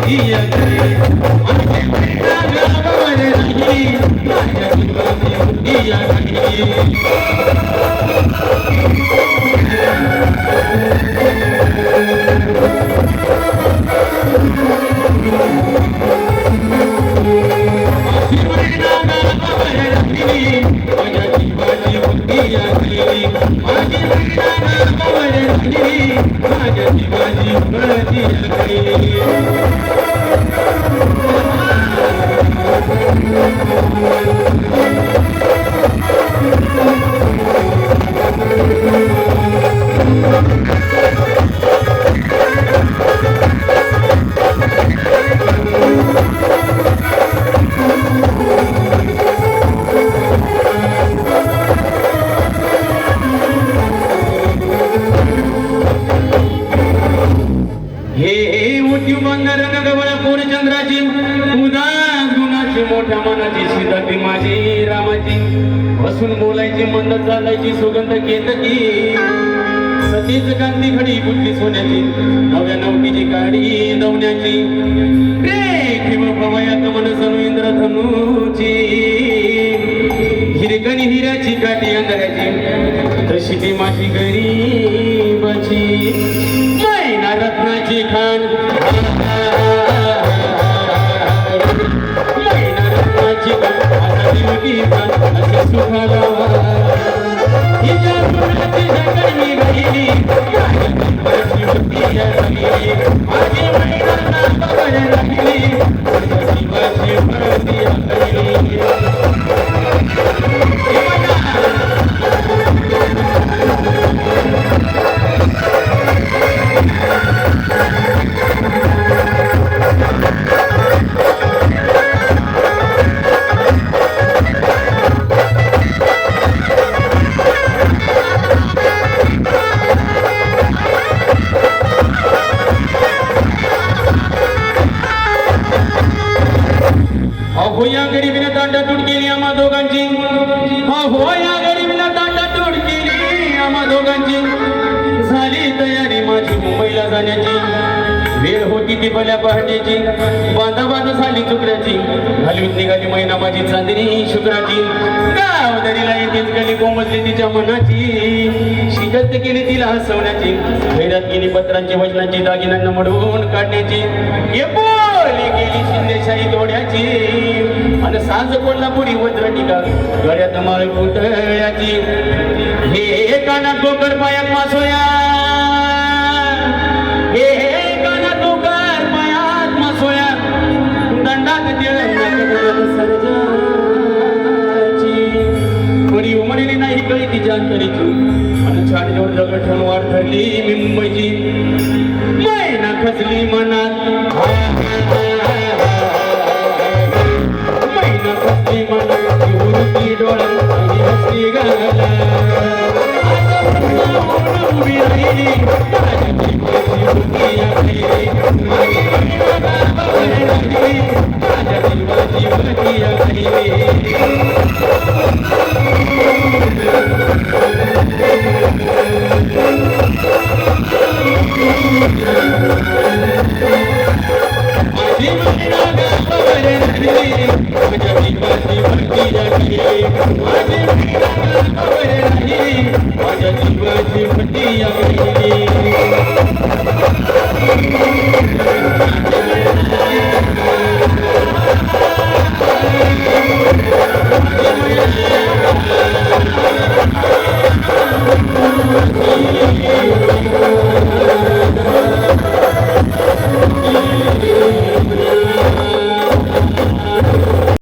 बुद्धिया करे माझे मैना गावावर नाही माझ्या जीवाची बुद्धिया करे मोठ्या मनाची सीताती माझी रामाची बसून बोलायची मंद चालायची सुगंध केतकी सतीच कांती खडी बुद्धी सोन्याची नव्या नवकीची गाडी दवण्याची रेखीव भवयात मनसनु इंद्रधनुची हिरकणी हिऱ्याची काठी अंधाऱ्याची तशी ती माझी गरीबाची मैना रत्नाची खान या गरीबीने ताटातूट केली आम्हा दोघांची हो या गरीबीने ताटातूट केली आम्हा दोघांची झाली तयारी माझी मुंबईला जाण्याची वेळ होती ती भल्या पहाटेची बांधा बांधा झाली चुकऱ्याची हलवीत निघाली मैना माझी चांदणी शुक्राची गावदरीला येतेच गली कोमजली तिच्या मनाची शिकत केली तिला हसवण्याची खैरात केली पत्रांची वचनाची दागिन्यांना मडवून काढण्याची गेली शिंदेशाही तोड्याची आणि सांज कोल्हापुरी वज्रटिका गळ्यात माळ पुतळ्याची हे कानात डोकर पायात मासोया हे कानात डोकर पायात मासोया दंडात सर्जाची कोणी उमरली नाही कळी तिच्या अंतरीची आणि छाडीवर दगड ठेवून वाट ठरली मुंबईची मैना खचली मनात माझी